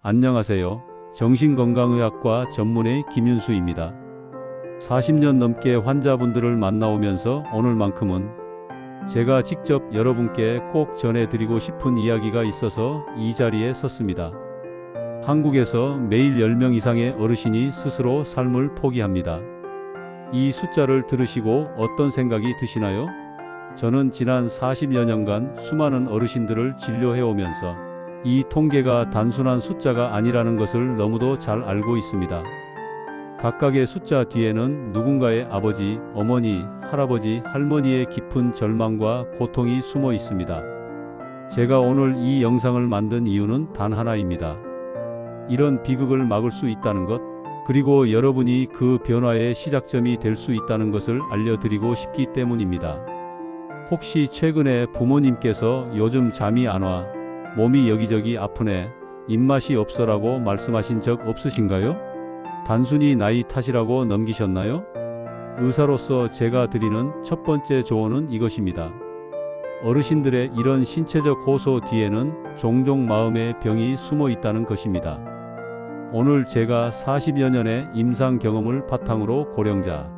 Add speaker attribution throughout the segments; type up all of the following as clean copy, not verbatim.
Speaker 1: 안녕하세요. 정신건강의학과 전문의 김윤수입니다. 40년 넘게 환자분들을 만나오면서 오늘만큼은 제가 직접 여러분께 꼭 전해드리고 싶은 이야기가 있어서 이 자리에 섰습니다. 한국에서 매일 10명 이상의 어르신이 스스로 삶을 포기합니다. 이 숫자를 들으시고 어떤 생각이 드시나요? 저는 지난 40여 년간 수많은 어르신들을 진료해오면서 이 통계가 단순한 숫자가 아니라는 것을 너무도 잘 알고 있습니다. 각각의 숫자 뒤에는 누군가의 아버지, 어머니, 할아버지, 할머니의 깊은 절망과 고통이 숨어 있습니다. 제가 오늘 이 영상을 만든 이유는 단 하나입니다. 이런 비극을 막을 수 있다는 것, 그리고 여러분이 그 변화의 시작점이 될 수 있다는 것을 알려드리고 싶기 때문입니다. 혹시 최근에 부모님께서 요즘 잠이 안 와, 몸이 여기저기 아프네, 입맛이 없어라고 말씀하신 적 없으신가요? 단순히 나이 탓이라고 넘기셨나요? 의사로서 제가 드리는 첫 번째 조언은 이것입니다. 어르신들의 이런 신체적 호소 뒤에는 종종 마음의 병이 숨어 있다는 것입니다. 오늘 제가 40여 년의 임상 경험을 바탕으로 고령자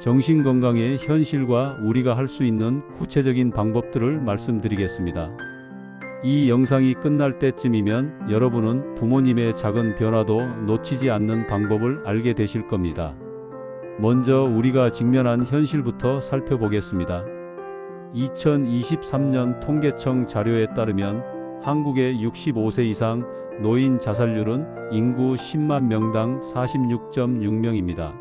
Speaker 1: 정신건강의 현실과 우리가 할 수 있는 구체적인 방법들을 말씀드리겠습니다. 이 영상이 끝날 때쯤이면 여러분은 부모님의 작은 변화도 놓치지 않는 방법을 알게 되실 겁니다. 먼저 우리가 직면한 현실부터 살펴보겠습니다. 2023년 통계청 자료에 따르면 한국의 65세 이상 노인 자살률은 인구 10만 명당 46.6명입니다.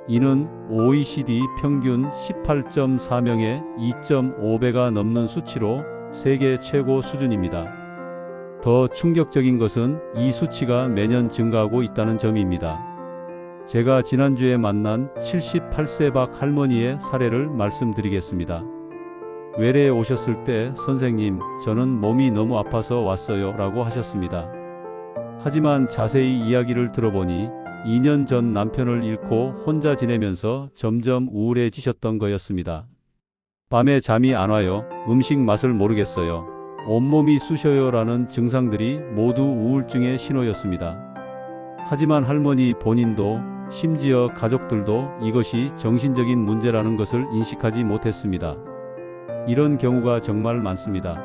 Speaker 1: 이는 OECD 평균 18.4명의 2.5배가 넘는 수치로 세계 최고 수준입니다. 더 충격적인 것은 이 수치가 매년 증가하고 있다는 점입니다. 제가 지난주에 만난 78세 박 할머니의 사례를 말씀드리겠습니다. 외래에 오셨을 때 선생님, 저는 몸이 너무 아파서 왔어요 라고 하셨습니다. 하지만 자세히 이야기를 들어보니 2년 전 남편을 잃고 혼자 지내면서 점점 우울해지셨던 거였습니다. 밤에 잠이 안 와요. 음식 맛을 모르겠어요. 온몸이 쑤셔요 라는 증상들이 모두 우울증의 신호였습니다. 하지만 할머니 본인도 심지어 가족들도 이것이 정신적인 문제라는 것을 인식하지 못했습니다. 이런 경우가 정말 많습니다.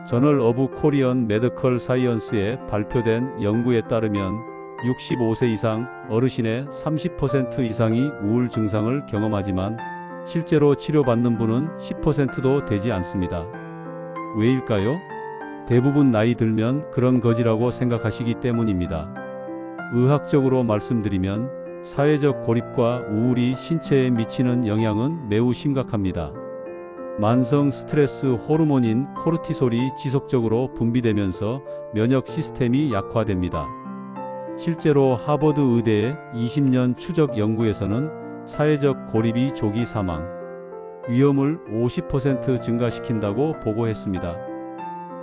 Speaker 1: 저널 오브 코리안 메디컬 사이언스에 발표된 연구에 따르면 65세 이상 어르신의 30% 이상이 우울 증상을 경험하지만 실제로 치료받는 분은 10%도 되지 않습니다. 왜일까요? 대부분 나이 들면 그런 거지라고 생각하시기 때문입니다. 의학적으로 말씀드리면 사회적 고립과 우울이 신체에 미치는 영향은 매우 심각합니다. 만성 스트레스 호르몬인 코르티솔이 지속적으로 분비되면서 면역 시스템이 약화됩니다. 실제로 하버드 의대의 20년 추적 연구에서는 사회적 고립이 조기 사망 위험을 50% 증가시킨다고 보고했습니다.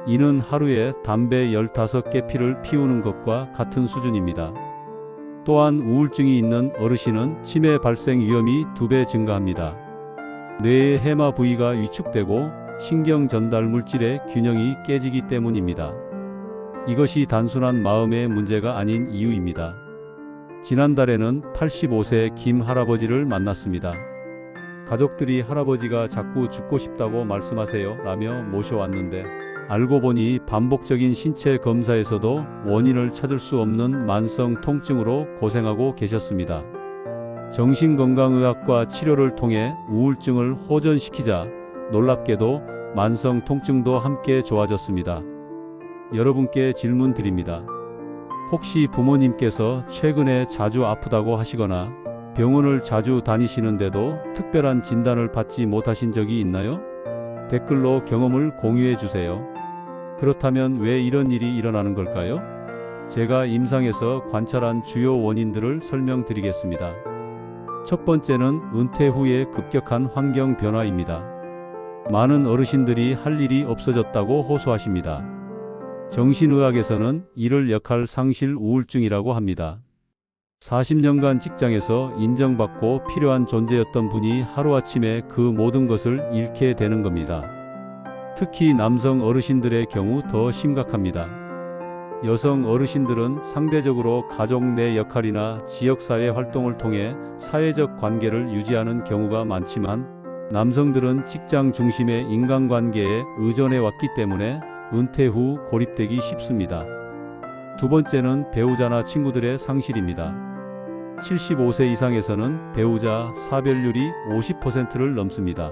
Speaker 1: 이는 하루에 담배 15개 피를 피우는 것과 같은 수준입니다. 또한 우울증이 있는 어르신은 치매 발생 위험이 2배 증가합니다. 뇌의 해마 부위가 위축되고 신경 전달 물질의 균형이 깨지기 때문입니다. 이것이 단순한 마음의 문제가 아닌 이유입니다. 지난달에는 85세 김 할아버지를 만났습니다. 가족들이 할아버지가 자꾸 죽고 싶다고 말씀하세요 라며 모셔왔는데 알고 보니 반복적인 신체 검사에서도 원인을 찾을 수 없는 만성 통증으로 고생하고 계셨습니다. 정신건강의학과 치료를 통해 우울증을 호전시키자 놀랍게도 만성 통증도 함께 좋아졌습니다. 여러분께 질문 드립니다. 혹시 부모님께서 최근에 자주 아프다고 하시거나 병원을 자주 다니시는데도 특별한 진단을 받지 못하신 적이 있나요? 댓글로 경험을 공유해 주세요. 그렇다면 왜 이런 일이 일어나는 걸까요? 제가 임상에서 관찰한 주요 원인들을 설명드리겠습니다. 첫 번째는 은퇴 후의 급격한 환경 변화입니다. 많은 어르신들이 할 일이 없어졌다고 호소하십니다. 정신의학에서는 이를 역할 상실 우울증이라고 합니다. 40년간 직장에서 인정받고 필요한 존재였던 분이 하루아침에 그 모든 것을 잃게 되는 겁니다. 특히 남성 어르신들의 경우 더 심각합니다. 여성 어르신들은 상대적으로 가족 내 역할이나 지역사회 활동을 통해 사회적 관계를 유지하는 경우가 많지만, 남성들은 직장 중심의 인간관계에 의존해 왔기 때문에 은퇴 후 고립되기 쉽습니다. 두 번째는 배우자나 친구들의 상실입니다. 75세 이상에서는 배우자 사별률이 50%를 넘습니다.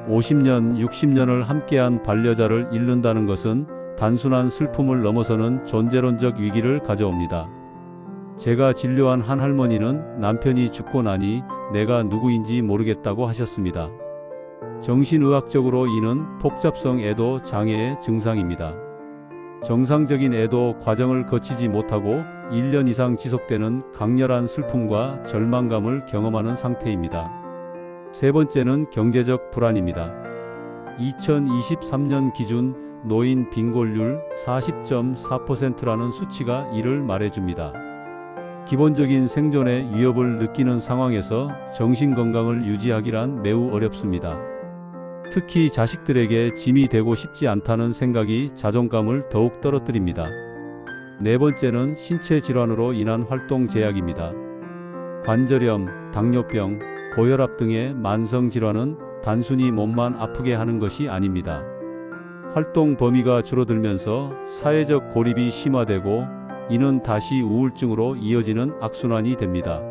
Speaker 1: 50년, 60년을 함께한 반려자를 잃는다는 것은 단순한 슬픔을 넘어서는 존재론적 위기를 가져옵니다. 제가 진료한 한 할머니는 남편이 죽고 나니 내가 누구인지 모르겠다고 하셨습니다. 정신의학적으로 이는 복잡성 애도 장애의 증상입니다. 정상적인 애도 과정을 거치지 못하고 1년 이상 지속되는 강렬한 슬픔과 절망감을 경험하는 상태입니다. 세 번째는 경제적 불안입니다. 2023년 기준 노인 빈곤율 40.4%라는 수치가 이를 말해줍니다. 기본적인 생존의 위협을 느끼는 상황에서 정신건강을 유지하기란 매우 어렵습니다. 특히 자식들에게 짐이 되고 싶지 않다는 생각이 자존감을 더욱 떨어뜨립니다. 네 번째는 신체 질환으로 인한 활동 제약입니다. 관절염, 당뇨병, 고혈압 등의 만성 질환은 단순히 몸만 아프게 하는 것이 아닙니다. 활동 범위가 줄어들면서 사회적 고립이 심화되고, 이는 다시 우울증으로 이어지는 악순환이 됩니다.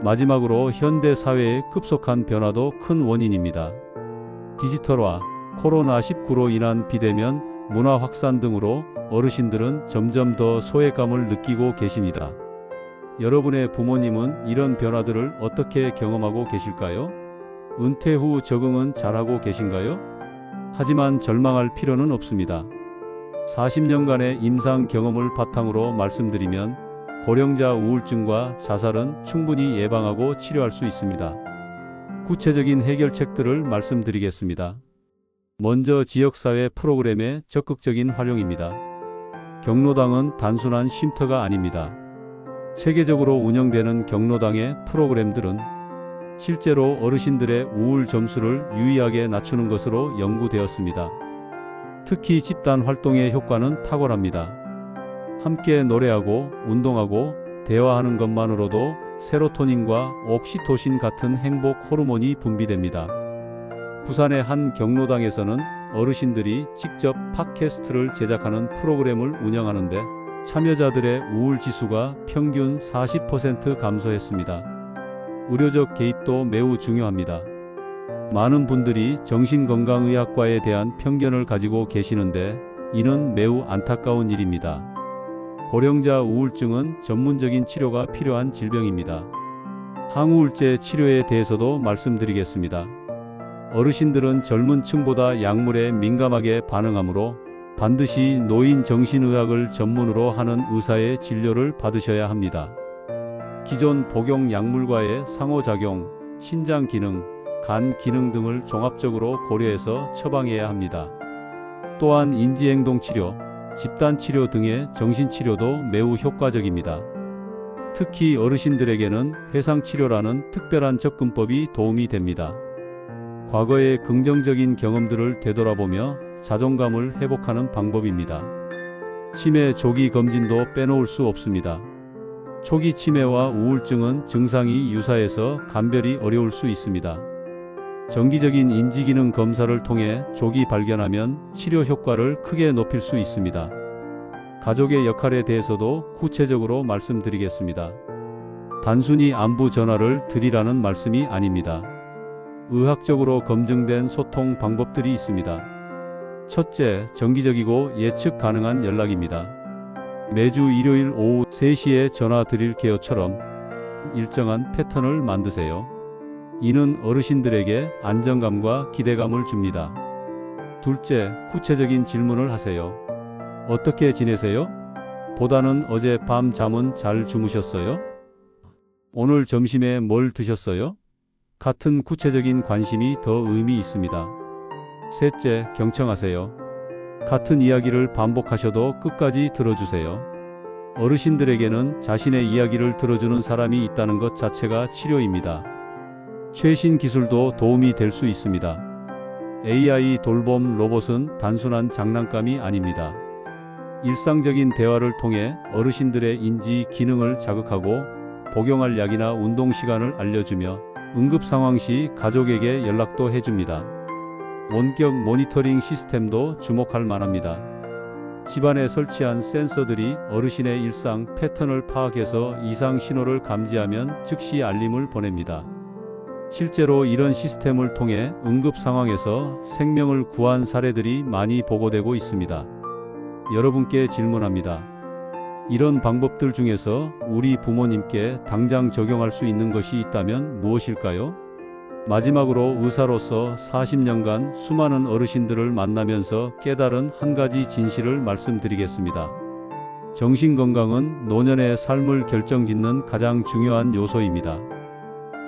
Speaker 1: 마지막으로 현대 사회의 급속한 변화도 큰 원인입니다. 디지털화, 코로나19로 인한 비대면, 문화 확산 등으로 어르신들은 점점 더 소외감을 느끼고 계십니다. 여러분의 부모님은 이런 변화들을 어떻게 경험하고 계실까요? 은퇴 후 적응은 잘하고 계신가요? 하지만 절망할 필요는 없습니다. 40년간의 임상 경험을 바탕으로 말씀드리면 고령자 우울증과 자살은 충분히 예방하고 치료할 수 있습니다. 구체적인 해결책들을 말씀드리겠습니다. 먼저 지역사회 프로그램의 적극적인 활용입니다. 경로당은 단순한 쉼터가 아닙니다. 체계적으로 운영되는 경로당의 프로그램들은 실제로 어르신들의 우울 점수를 유의하게 낮추는 것으로 연구되었습니다. 특히 집단 활동의 효과는 탁월합니다. 함께 노래하고 운동하고 대화하는 것만으로도 세로토닌과 옥시토신 같은 행복 호르몬이 분비됩니다. 부산의 한 경로당에서는 어르신들이 직접 팟캐스트를 제작하는 프로그램을 운영하는데 참여자들의 우울 지수가 평균 40% 감소했습니다. 의료적 개입도 매우 중요합니다. 많은 분들이 정신건강의학과에 대한 편견을 가지고 계시는데 이는 매우 안타까운 일입니다. 고령자 우울증은 전문적인 치료가 필요한 질병입니다. 항우울제 치료에 대해서도 말씀드리겠습니다. 어르신들은 젊은 층보다 약물에 민감하게 반응하므로 반드시 노인 정신의학을 전문으로 하는 의사의 진료를 받으셔야 합니다. 기존 복용 약물과의 상호작용, 신장 기능, 간 기능 등을 종합적으로 고려해서 처방해야 합니다. 또한 인지행동치료, 집단치료 등의 정신치료도 매우 효과적입니다. 특히 어르신들에게는 회상치료라는 특별한 접근법이 도움이 됩니다. 과거의 긍정적인 경험들을 되돌아보며 자존감을 회복하는 방법입니다. 치매 조기 검진도 빼놓을 수 없습니다. 초기 치매와 우울증은 증상이 유사해서 감별이 어려울 수 있습니다. 정기적인 인지기능 검사를 통해 조기 발견하면 치료 효과를 크게 높일 수 있습니다. 가족의 역할에 대해서도 구체적으로 말씀드리겠습니다. 단순히 안부 전화를 드리라는 말씀이 아닙니다. 의학적으로 검증된 소통 방법들이 있습니다. 첫째, 정기적이고 예측 가능한 연락입니다. 매주 일요일 오후 3시에 전화 드릴게요처럼 일정한 패턴을 만드세요. 이는 어르신들에게 안정감과 기대감을 줍니다. 둘째, 구체적인 질문을 하세요. 어떻게 지내세요? 보다는 어젯밤 잠은 잘 주무셨어요? 오늘 점심에 뭘 드셨어요? 같은 구체적인 관심이 더 의미 있습니다. 셋째, 경청하세요. 같은 이야기를 반복하셔도 끝까지 들어주세요. 어르신들에게는 자신의 이야기를 들어주는 사람이 있다는 것 자체가 치료입니다. 최신 기술도 도움이 될 수 있습니다. AI 돌봄 로봇은 단순한 장난감이 아닙니다. 일상적인 대화를 통해 어르신들의 인지 기능을 자극하고 복용할 약이나 운동 시간을 알려주며 응급 상황 시 가족에게 연락도 해줍니다. 원격 모니터링 시스템도 주목할 만합니다. 집안에 설치한 센서들이 어르신의 일상 패턴을 파악해서 이상 신호를 감지하면 즉시 알림을 보냅니다. 실제로 이런 시스템을 통해 응급 상황에서 생명을 구한 사례들이 많이 보고되고 있습니다. 여러분께 질문합니다. 이런 방법들 중에서 우리 부모님께 당장 적용할 수 있는 것이 있다면 무엇일까요? 마지막으로 의사로서 40년간 수많은 어르신들을 만나면서 깨달은 한 가지 진실을 말씀드리겠습니다. 정신건강은 노년의 삶을 결정짓는 가장 중요한 요소입니다.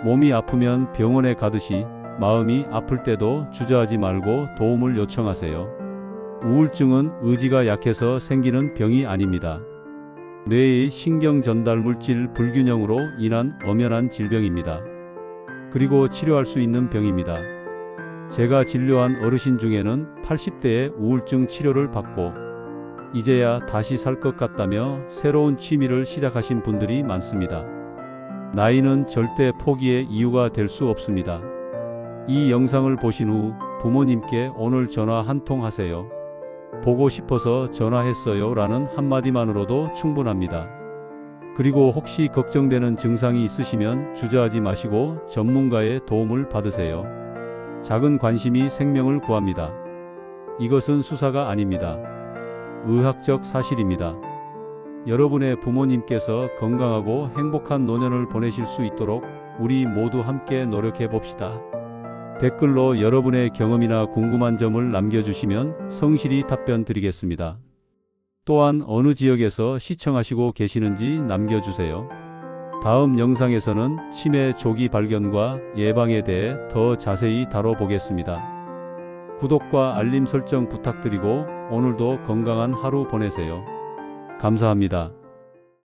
Speaker 1: 몸이 아프면 병원에 가듯이 마음이 아플 때도 주저하지 말고 도움을 요청하세요. 우울증은 의지가 약해서 생기는 병이 아닙니다. 뇌의 신경 전달 물질 불균형으로 인한 엄연한 질병입니다. 그리고 치료할 수 있는 병입니다. 제가 진료한 어르신 중에는 80대에 우울증 치료를 받고 이제야 다시 살 것 같다며 새로운 취미를 시작하신 분들이 많습니다. 나이는 절대 포기의 이유가 될 수 없습니다. 이 영상을 보신 후 부모님께 오늘 전화 한 통 하세요. 보고 싶어서 전화했어요 라는 한마디만으로도 충분합니다. 그리고 혹시 걱정되는 증상이 있으시면 주저하지 마시고 전문가의 도움을 받으세요. 작은 관심이 생명을 구합니다. 이것은 수사가 아닙니다. 의학적 사실입니다. 여러분의 부모님께서 건강하고 행복한 노년을 보내실 수 있도록 우리 모두 함께 노력해 봅시다. 댓글로 여러분의 경험이나 궁금한 점을 남겨주시면 성실히 답변 드리겠습니다. 또한 어느 지역에서 시청하시고 계시는지 남겨주세요. 다음 영상에서는 치매 조기 발견과 예방에 대해 더 자세히 다뤄보겠습니다. 구독과 알림 설정 부탁드리고 오늘도 건강한 하루 보내세요. 감사합니다.